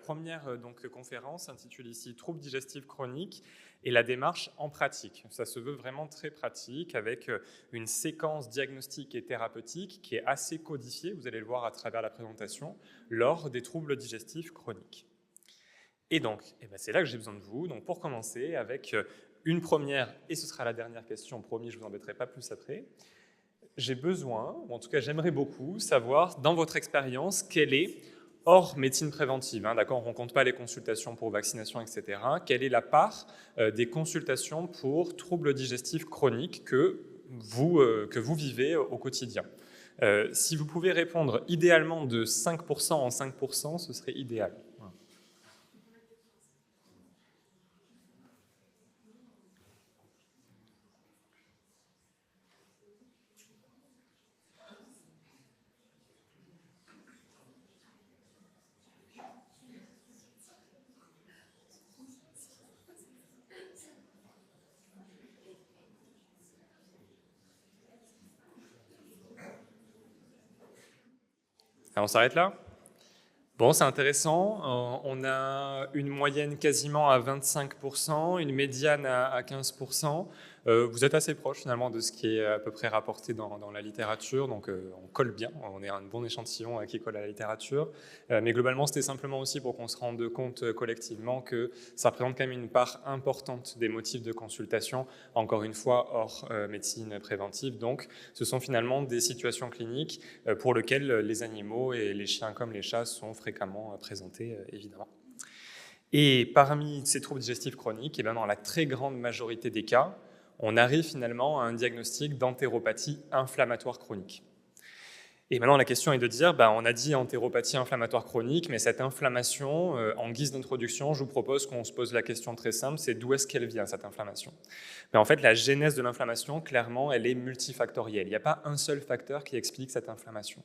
première conférence s'intitule ici « Troubles digestifs chroniques et la démarche en pratique ». Ça se veut vraiment très pratique avec une séquence diagnostique et thérapeutique qui est assez codifiée, vous allez le voir à travers la présentation, lors des troubles digestifs chroniques. Et donc, c'est là que j'ai besoin de vous. Donc, pour commencer, avec une première, et ce sera la dernière question, promis, je ne vous embêterai pas plus après. J'ai besoin, ou en tout cas j'aimerais beaucoup, savoir, dans votre expérience, quelle est, hors médecine préventive, d'accord, on ne compte pas les consultations pour vaccination, etc., quelle est la part des consultations pour troubles digestifs chroniques que vous vivez au quotidien. Si vous pouvez répondre idéalement de 5% en 5%, ce serait idéal. Voilà. Alors on s'arrête là ? Bon, c'est intéressant. On a une moyenne quasiment à 25%, une médiane à 15%. Vous êtes assez proche finalement de ce qui est à peu près rapporté dans la littérature, donc on colle bien, on est un bon échantillon qui colle à la littérature. Mais globalement, c'était simplement aussi pour qu'on se rende compte collectivement que ça représente quand même une part importante des motifs de consultation, encore une fois hors médecine préventive. Donc ce sont finalement des situations cliniques pour lesquelles les animaux et les chiens comme les chats sont fréquemment présentés, évidemment. Et parmi ces troubles digestifs chroniques, dans la très grande majorité des cas, on arrive finalement à un diagnostic d'entéropathie inflammatoire chronique. Et maintenant, la question est de dire, on a dit entéropathie inflammatoire chronique, mais cette inflammation, en guise d'introduction, je vous propose qu'on se pose la question très simple, c'est d'où est-ce qu'elle vient, cette inflammation ? En fait, la genèse de l'inflammation, clairement, elle est multifactorielle. Il n'y a pas un seul facteur qui explique cette inflammation.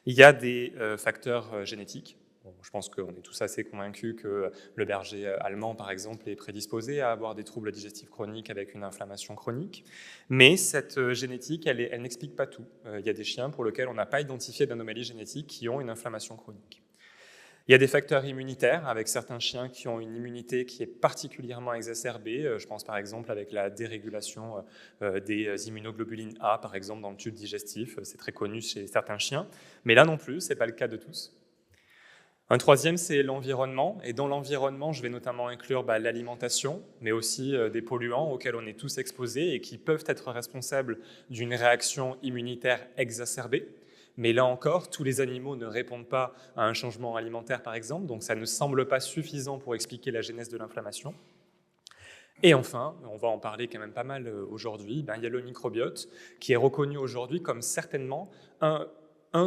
Il y a des facteurs génétiques. Bon, je pense qu'on est tous assez convaincus que le berger allemand, par exemple, est prédisposé à avoir des troubles digestifs chroniques avec une inflammation chronique. Mais cette génétique, elle n'explique pas tout. Il y a des chiens pour lesquels on n'a pas identifié d'anomalies génétiques qui ont une inflammation chronique. Il y a des facteurs immunitaires avec certains chiens qui ont une immunité qui est particulièrement exacerbée. Je pense par exemple avec la dérégulation des immunoglobulines A, par exemple, dans le tube digestif. C'est très connu chez certains chiens. Mais là non plus, ce n'est pas le cas de tous. Un troisième, c'est l'environnement. Et dans l'environnement, je vais notamment inclure l'alimentation, mais aussi des polluants auxquels on est tous exposés et qui peuvent être responsables d'une réaction immunitaire exacerbée. Mais là encore, tous les animaux ne répondent pas à un changement alimentaire, par exemple, donc ça ne semble pas suffisant pour expliquer la genèse de l'inflammation. Et enfin, on va en parler quand même pas mal aujourd'hui, il y a le microbiote, qui est reconnu aujourd'hui comme certainement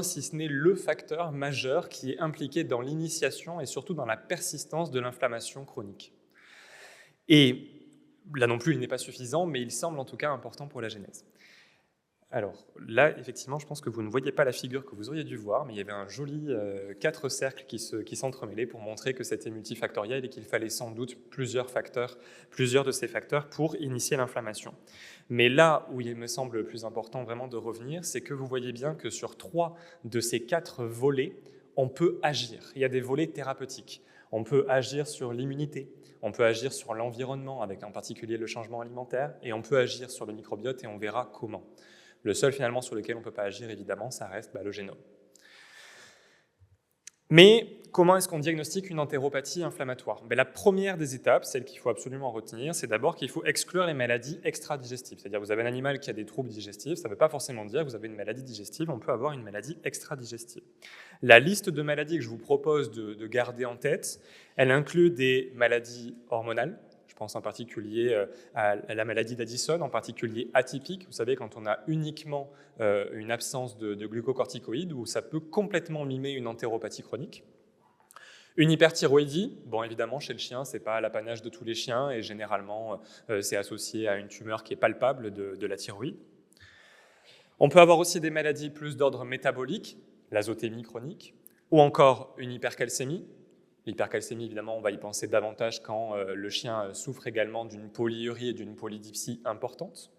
si ce n'est le facteur majeur qui est impliqué dans l'initiation et surtout dans la persistance de l'inflammation chronique. Et là non plus, il n'est pas suffisant, mais il semble en tout cas important pour la genèse. Alors là, effectivement, je pense que vous ne voyez pas la figure que vous auriez dû voir, mais il y avait un joli 4 cercles qui s'entremêlaient pour montrer que c'était multifactoriel et qu'il fallait sans doute plusieurs de ces facteurs pour initier l'inflammation. Mais là où il me semble le plus important vraiment de revenir, c'est que vous voyez bien que sur 3 de ces 4 volets, on peut agir. Il y a des volets thérapeutiques. On peut agir sur l'immunité, on peut agir sur l'environnement, avec en particulier le changement alimentaire, et on peut agir sur le microbiote, et on verra comment. Le seul finalement sur lequel on ne peut pas agir, évidemment, ça reste le génome. Mais comment est-ce qu'on diagnostique une entéropathie inflammatoire ? La première des étapes, celle qu'il faut absolument retenir, c'est d'abord qu'il faut exclure les maladies extra-digestives. C'est-à-dire vous avez un animal qui a des troubles digestifs, ça ne veut pas forcément dire que vous avez une maladie digestive, on peut avoir une maladie extra-digestive. La liste de maladies que je vous propose de garder en tête, elle inclut des maladies hormonales. Je pense en particulier à la maladie d'Addison, en particulier atypique. Vous savez, quand on a uniquement une absence de glucocorticoïdes, où ça peut complètement mimer une entéropathie chronique. Une hyperthyroïdie, bon évidemment chez le chien, ce n'est pas l'apanage de tous les chiens et généralement c'est associé à une tumeur qui est palpable de la thyroïde. On peut avoir aussi des maladies plus d'ordre métabolique, l'azotémie chronique, ou encore une hypercalcémie. L'hypercalcémie, évidemment, on va y penser davantage quand le chien souffre également d'une polyurie et d'une polydipsie importante.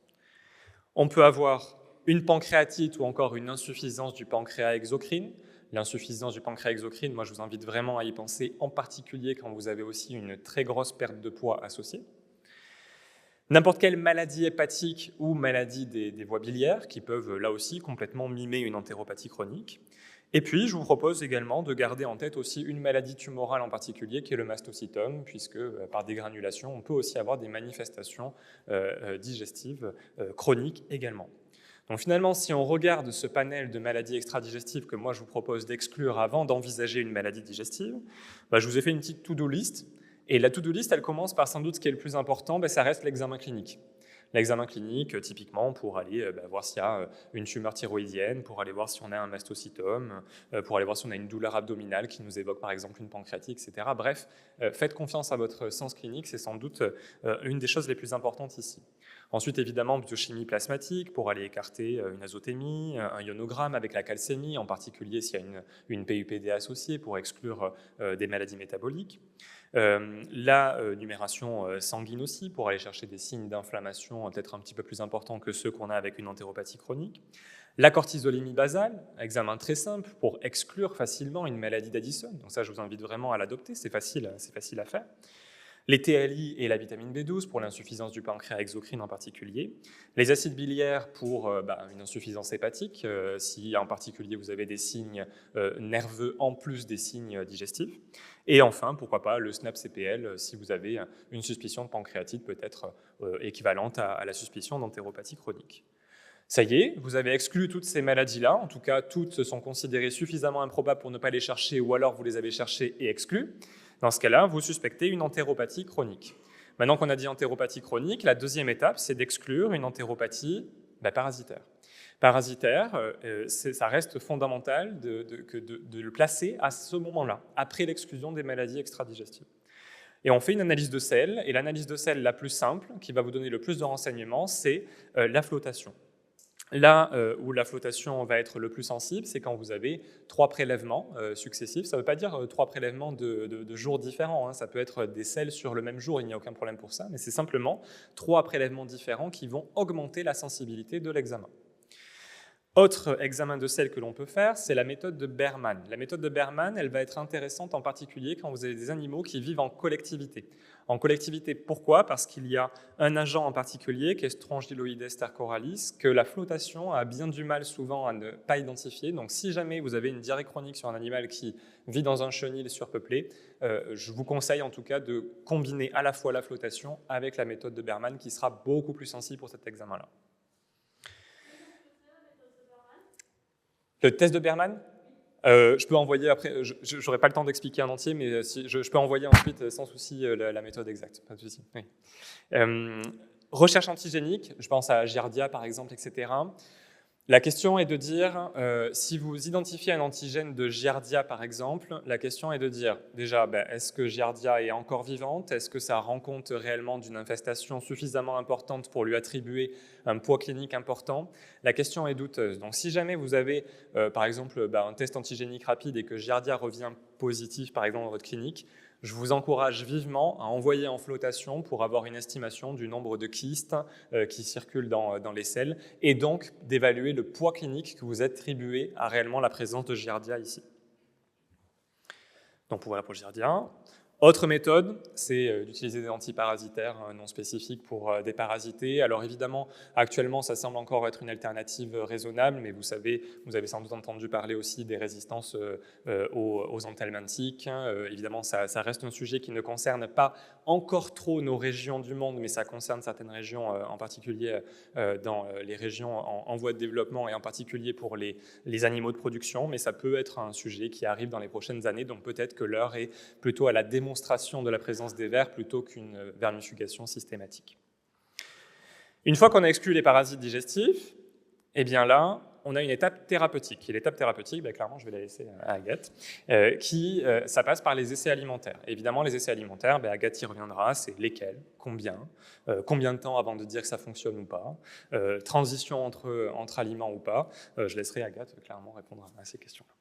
On peut avoir une pancréatite ou encore une insuffisance du pancréas exocrine. l'insuffisance du pancréas exocrine, moi je vous invite vraiment à y penser, en particulier quand vous avez aussi une très grosse perte de poids associée. N'importe quelle maladie hépatique ou maladie des voies biliaires qui peuvent là aussi complètement mimer une entéropathie chronique. Et puis, je vous propose également de garder en tête aussi une maladie tumorale en particulier qui est le mastocytome, puisque par dégranulation, on peut aussi avoir des manifestations digestives chroniques également. Donc finalement, si on regarde ce panel de maladies extradigestives que moi je vous propose d'exclure avant d'envisager une maladie digestive, je vous ai fait une petite to-do list. Et la to-do list, elle commence par sans doute ce qui est le plus important, ça reste l'examen clinique. L'examen clinique, typiquement, pour aller voir s'il y a une tumeur thyroïdienne, pour aller voir si on a un mastocytome, pour aller voir si on a une douleur abdominale qui nous évoque par exemple une pancréatite, etc. Bref, faites confiance à votre sens clinique, c'est sans doute une des choses les plus importantes ici. Ensuite, évidemment, biochimie plasmatique pour aller écarter une azothémie, un ionogramme avec la calcémie, en particulier s'il y a une PUPD associée pour exclure des maladies métaboliques. La numération sanguine aussi, pour aller chercher des signes d'inflammation peut-être un petit peu plus importants que ceux qu'on a avec une entéropathie chronique. La cortisolémie basale, examen très simple pour exclure facilement une maladie d'Addison. Donc ça, je vous invite vraiment à l'adopter, c'est facile à faire. Les TLI et la vitamine B12 pour l'insuffisance du pancréas exocrine en particulier. Les acides biliaires pour une insuffisance hépatique, si en particulier vous avez des signes nerveux en plus des signes digestifs. Et enfin, pourquoi pas, le SNAP-CPL si vous avez une suspicion de pancréatite peut-être équivalente à la suspicion d'entéropathie chronique. Ça y est, vous avez exclu toutes ces maladies-là, en tout cas toutes sont considérées suffisamment improbables pour ne pas les chercher ou alors vous les avez cherchées et exclues. Dans ce cas-là, vous suspectez une entéropathie chronique. Maintenant qu'on a dit entéropathie chronique, la deuxième étape, c'est d'exclure une entéropathie parasitaire. Parasitaire, ça reste fondamental de le placer à ce moment-là, après l'exclusion des maladies extradigestives. Et on fait une analyse de sel, et l'analyse de sel la plus simple, qui va vous donner le plus de renseignements, c'est la flottation. Là où la flottation va être le plus sensible, c'est quand vous avez 3 prélèvements successifs. Ça ne veut pas dire 3 prélèvements de jours différents, hein. Ça peut être des sels sur le même jour, il n'y a aucun problème pour ça, mais c'est simplement 3 prélèvements différents qui vont augmenter la sensibilité de l'examen. Autre examen de sel que l'on peut faire, c'est la méthode de Berman. La méthode de Berman, elle va être intéressante en particulier quand vous avez des animaux qui vivent en collectivité. En collectivité, pourquoi? Parce qu'il y a un agent en particulier, qui est Strongyloides stercoralis, que la flottation a bien du mal souvent à ne pas identifier. Donc si jamais vous avez une diarrhée chronique sur un animal qui vit dans un chenil surpeuplé, je vous conseille en tout cas de combiner à la fois la flottation avec la méthode de Berman, qui sera beaucoup plus sensible pour cet examen-là. Le test de Berman, je peux envoyer après, je n'aurai pas le temps d'expliquer en entier, mais je peux envoyer ensuite sans souci la méthode exacte, pas de souci. Oui. Recherche antigénique, je pense à Giardia par exemple, etc. La question est de dire, si vous identifiez un antigène de Giardia par exemple, la question est de dire déjà, est-ce que Giardia est encore vivante? Est-ce que ça rend compte réellement d'une infestation suffisamment importante pour lui attribuer un poids clinique important? La question est douteuse. Donc si jamais vous avez par exemple un test antigénique rapide et que Giardia revient positif par exemple dans votre clinique, je vous encourage vivement à envoyer en flottation pour avoir une estimation du nombre de kystes qui circulent dans les selles et donc d'évaluer le poids clinique que vous attribuez à réellement la présence de Giardia ici. Donc voilà pour Giardia. Autre méthode, c'est d'utiliser des antiparasitaires non spécifiques pour déparasiter. Alors évidemment, actuellement, ça semble encore être une alternative raisonnable, mais vous avez sans doute entendu parler aussi des résistances aux anthelmintiques. Évidemment, ça reste un sujet qui ne concerne pas encore trop nos régions du monde, mais ça concerne certaines régions, en particulier dans les régions en voie de développement et en particulier pour les animaux de production, mais ça peut être un sujet qui arrive dans les prochaines années, donc peut-être que l'heure est plutôt à la démonstration de la présence des vers plutôt qu'une vermifugation systématique. Une fois qu'on a exclu les parasites digestifs, eh bien là, on a une étape thérapeutique. Et l'étape thérapeutique, clairement, je vais la laisser à Agathe, ça passe par les essais alimentaires. Évidemment, les essais alimentaires, Agathe y reviendra, c'est lesquels, combien de temps avant de dire que ça fonctionne ou pas, transition entre aliments ou pas. Je laisserai Agathe clairement répondre à ces questions-là.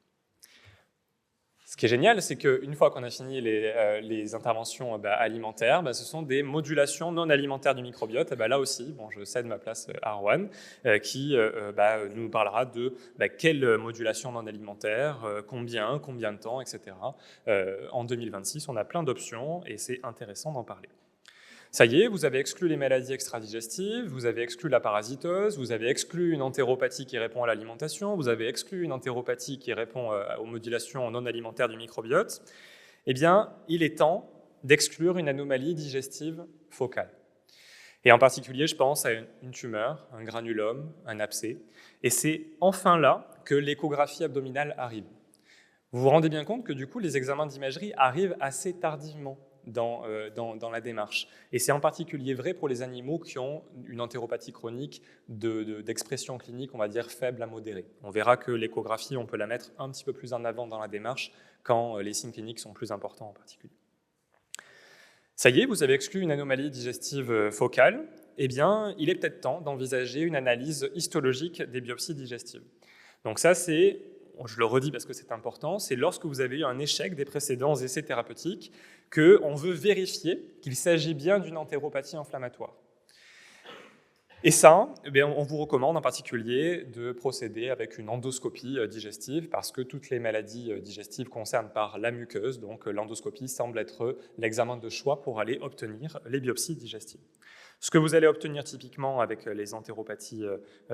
Ce qui est génial, c'est qu'une fois qu'on a fini les interventions alimentaires, ce sont des modulations non alimentaires du microbiote. Là aussi, je cède ma place à Arwan, qui nous parlera de quelle modulation non alimentaire, combien de temps, etc. En 2026, on a plein d'options et c'est intéressant d'en parler. Ça y est, vous avez exclu les maladies extradigestives, vous avez exclu la parasitose, vous avez exclu une entéropathie qui répond à l'alimentation, vous avez exclu une entéropathie qui répond aux modulations non alimentaires du microbiote. Eh bien, il est temps d'exclure une anomalie digestive focale. Et en particulier, je pense à une tumeur, un granulome, un abcès. Et c'est enfin là que l'échographie abdominale arrive. Vous vous rendez bien compte que du coup, les examens d'imagerie arrivent assez tardivement dans la démarche. Et c'est en particulier vrai pour les animaux qui ont une entéropathie chronique d'expression clinique, on va dire, faible à modérée. On verra que l'échographie, on peut la mettre un petit peu plus en avant dans la démarche quand les signes cliniques sont plus importants en particulier. Ça y est, vous avez exclu une anomalie digestive focale. Eh bien, il est peut-être temps d'envisager une analyse histologique des biopsies digestives. Donc ça, c'est, je le redis parce que c'est important, c'est lorsque vous avez eu un échec des précédents essais thérapeutiques qu'on veut vérifier qu'il s'agit bien d'une entéropathie inflammatoire. Et ça, on vous recommande en particulier de procéder avec une endoscopie digestive parce que toutes les maladies digestives concernent par la muqueuse, donc l'endoscopie semble être l'examen de choix pour aller obtenir les biopsies digestives. Ce que vous allez obtenir typiquement avec les entéropathies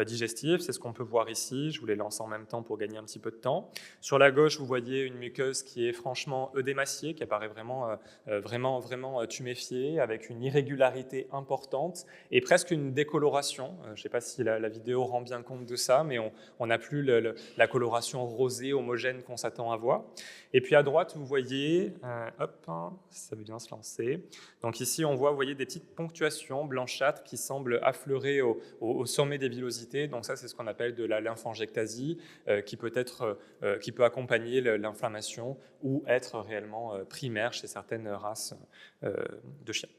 digestives, c'est ce qu'on peut voir ici. Je vous les lance en même temps pour gagner un petit peu de temps. Sur la gauche, vous voyez une muqueuse qui est franchement œdémaciée, qui apparaît vraiment tuméfiée, avec une irrégularité importante et presque une décoloration. Je ne sais pas si la vidéo rend bien compte de ça, mais on n'a plus la coloration rosée homogène qu'on s'attend à voir. Et puis à droite, vous voyez, ça veut bien se lancer. Donc ici, on voit, vous voyez, des petites ponctuations blanchâtres qui semblent affleurer au sommet des villosités. Donc ça, c'est ce qu'on appelle de la lymphangiectasie, qui peut accompagner l'inflammation ou être réellement primaire chez certaines races de chiens.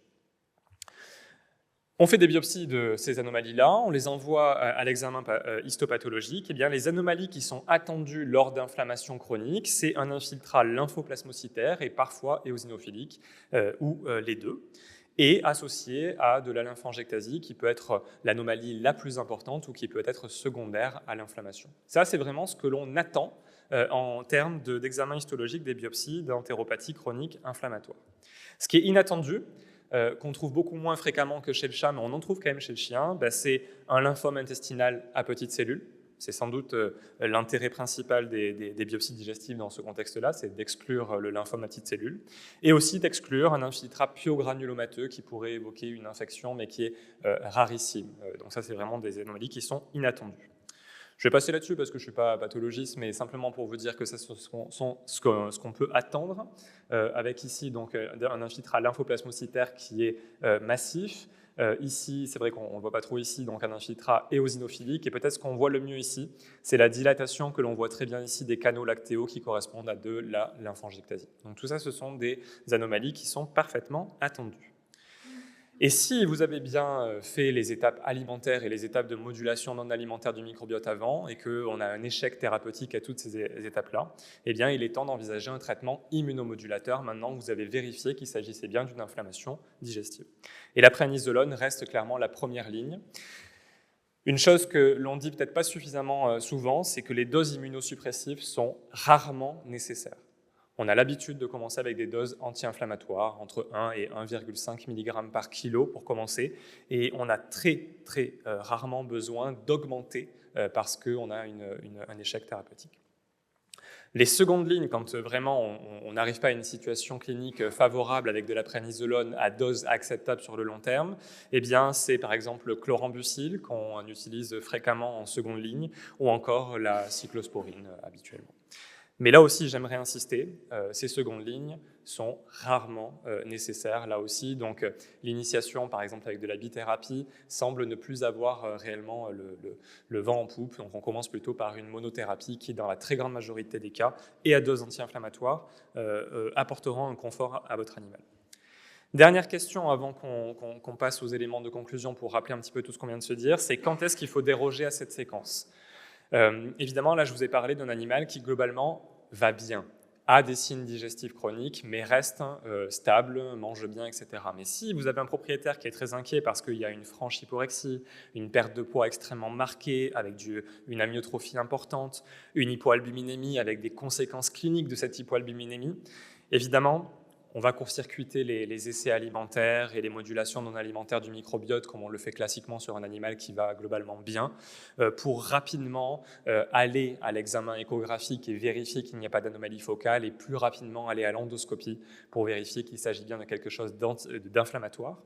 On fait des biopsies de ces anomalies-là, on les envoie à l'examen histopathologique. Eh bien, les anomalies qui sont attendues lors d'inflammation chronique, c'est un infiltrat lymphoplasmocytaire et parfois éosinophilique, ou les deux, et associé à de la lymphangiectasie qui peut être l'anomalie la plus importante ou qui peut être secondaire à l'inflammation. Ça, c'est vraiment ce que l'on attend en termes d'examen histologique des biopsies d'entéropathie chronique inflammatoire. Ce qui est inattendu, qu'on trouve beaucoup moins fréquemment que chez le chat, mais on en trouve quand même chez le chien, c'est un lymphome intestinal à petites cellules. C'est sans doute l'intérêt principal des biopsies digestives dans ce contexte-là, c'est d'exclure le lymphome à petites cellules, et aussi d'exclure un infiltrat pyogranulomateux qui pourrait évoquer une infection, mais qui est rarissime. Donc ça, c'est vraiment des anomalies qui sont inattendues. Je vais passer là-dessus parce que je ne suis pas pathologiste, mais simplement pour vous dire que ce sont ce qu'on peut attendre, avec ici donc, un infiltrat lymphoplasmocytaire qui est massif. Ici, c'est vrai qu'on ne le voit pas trop ici, donc un infiltrat éosinophilique. Et peut-être ce qu'on voit le mieux ici, c'est la dilatation que l'on voit très bien ici des canaux lactéaux qui correspondent à de la lymphangiectasie. Donc tout ça, ce sont des anomalies qui sont parfaitement attendues. Et si vous avez bien fait les étapes alimentaires et les étapes de modulation non alimentaire du microbiote avant et qu'on a un échec thérapeutique à toutes ces étapes-là, eh bien, il est temps d'envisager un traitement immunomodulateur maintenant que vous avez vérifié qu'il s'agissait bien d'une inflammation digestive. Et la prénisolone reste clairement la première ligne. Une chose que l'on dit peut-être pas suffisamment souvent, c'est que les doses immunosuppressives sont rarement nécessaires. On a l'habitude de commencer avec des doses anti-inflammatoires, entre 1 et 1,5 mg par kilo pour commencer, et on a très rarement besoin d'augmenter parce qu'on a un échec thérapeutique. Les secondes lignes, quand vraiment on n'arrive pas à une situation clinique favorable avec de la prénisolone à dose acceptable sur le long terme, eh bien c'est par exemple le chlorambucil qu'on utilise fréquemment en seconde ligne, ou encore la cyclosporine habituellement. Mais là aussi, j'aimerais insister, ces secondes lignes sont rarement nécessaires là aussi. Donc l'initiation, par exemple, avec de la bithérapie, semble ne plus avoir réellement le vent en poupe. Donc on commence plutôt par une monothérapie qui, dans la très grande majorité des cas, et à dose anti-inflammatoire, apporteront un confort à votre animal. Dernière question avant qu'on passe aux éléments de conclusion pour rappeler un petit peu tout ce qu'on vient de se dire, c'est quand est-ce qu'il faut déroger à cette séquence ? Évidemment, là, je vous ai parlé d'un animal qui, globalement, va bien. a des signes digestifs chroniques, mais reste stable, mange bien, etc. Mais si vous avez un propriétaire qui est très inquiet parce qu'il y a une franche hyporexie, une perte de poids extrêmement marquée, avec une amyotrophie importante, une hypoalbuminémie avec des conséquences cliniques de cette hypoalbuminémie, évidemment, on va court-circuiter les essais alimentaires et les modulations non alimentaires du microbiote, comme on le fait classiquement sur un animal qui va globalement bien, pour rapidement aller à l'examen échographique et vérifier qu'il n'y a pas d'anomalie focale, et plus rapidement aller à l'endoscopie pour vérifier qu'il s'agit bien de quelque chose d'inflammatoire.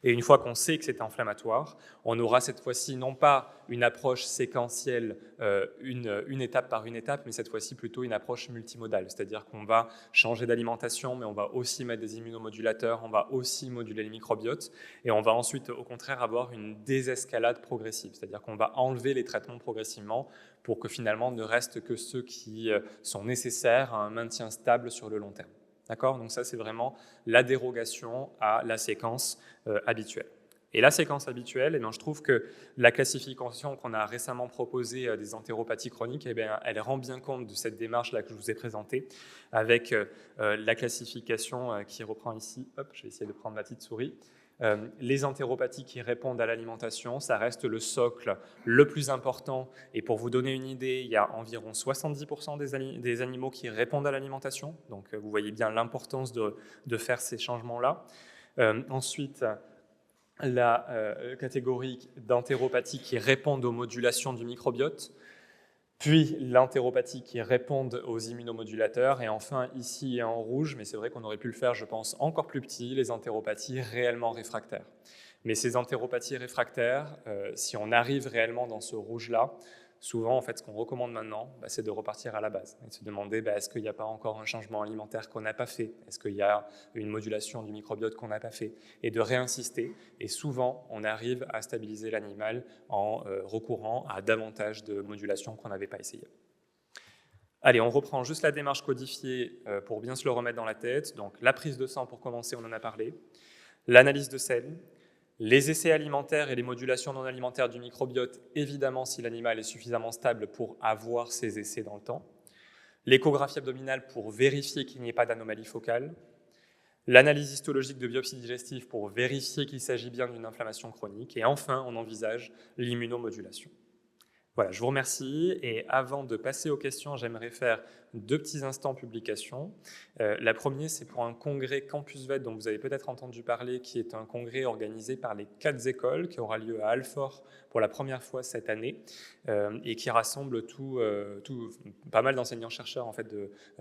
Et une fois qu'on sait que c'est inflammatoire, on aura cette fois-ci non pas une approche séquentielle, une étape par une étape, mais cette fois-ci plutôt une approche multimodale, c'est-à-dire qu'on va changer d'alimentation, mais on va aussi mettre des immunomodulateurs, on va aussi moduler le microbiote, et on va ensuite au contraire avoir une désescalade progressive, c'est-à-dire qu'on va enlever les traitements progressivement pour que finalement ne reste que ceux qui sont nécessaires à un maintien stable sur le long terme. D'accord ? Donc ça, c'est vraiment la dérogation à la séquence habituelle. Et la séquence habituelle, je trouve que la classification qu'on a récemment proposée des entéropathies chroniques, elle rend bien compte de cette démarche-là que je vous ai présentée, avec la classification qui reprend ici. Hop, je vais essayer de prendre ma petite souris. Les entéropathies qui répondent à l'alimentation, ça reste le socle le plus important. Et pour vous donner une idée, il y a environ 70% des animaux qui répondent à l'alimentation. Donc vous voyez bien l'importance de faire ces changements-là. Ensuite, la catégorie d'entéropathies qui répondent aux modulations du microbiote, puis l'entéropathie qui répondent aux immunomodulateurs, et enfin ici en rouge, mais c'est vrai qu'on aurait pu le faire, je pense, encore plus petit, les entéropathies réellement réfractaires. Mais ces entéropathies réfractaires, si on arrive réellement dans ce rouge-là, souvent, en fait, ce qu'on recommande maintenant, c'est de repartir à la base et de se demander est-ce qu'il n'y a pas encore un changement alimentaire qu'on n'a pas fait, est-ce qu'il y a une modulation du microbiote qu'on n'a pas fait, et de réinsister. Et souvent, on arrive à stabiliser l'animal en recourant à davantage de modulations qu'on n'avait pas essayé. Allez, on reprend juste la démarche codifiée pour bien se le remettre dans la tête. Donc, la prise de sang pour commencer, on en a parlé. L'analyse de sel. Les essais alimentaires et les modulations non alimentaires du microbiote, évidemment si l'animal est suffisamment stable pour avoir ces essais dans le temps. L'échographie abdominale pour vérifier qu'il n'y ait pas d'anomalie focale. L'analyse histologique de biopsie digestive pour vérifier qu'il s'agit bien d'une inflammation chronique. Et enfin, on envisage l'immunomodulation. Voilà, je vous remercie. Et avant de passer aux questions, j'aimerais faire 2 petits instants publication. La première, c'est pour un congrès Campus VET dont vous avez peut-être entendu parler, qui est un congrès organisé par les 4 écoles, qui aura lieu à Alfort pour la première fois cette année, et qui rassemble pas mal d'enseignants-chercheurs en fait,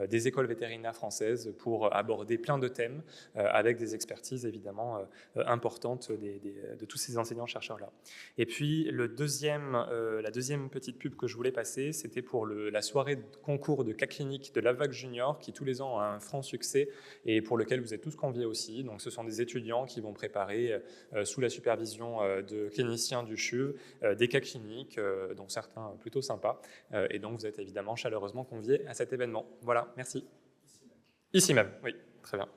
des écoles vétérinaires françaises pour aborder plein de thèmes, avec des expertises évidemment importantes de tous ces enseignants-chercheurs-là. Et puis la deuxième petite pub que je voulais passer, c'était pour la soirée de concours de cas clinique de l'AVAC Junior, qui tous les ans a un franc succès et pour lequel vous êtes tous conviés aussi. Donc ce sont des étudiants qui vont préparer, sous la supervision de cliniciens du CHUV, des cas cliniques, dont certains plutôt sympas. Et donc vous êtes évidemment chaleureusement conviés à cet événement. Voilà, merci. Ici même, oui, très bien.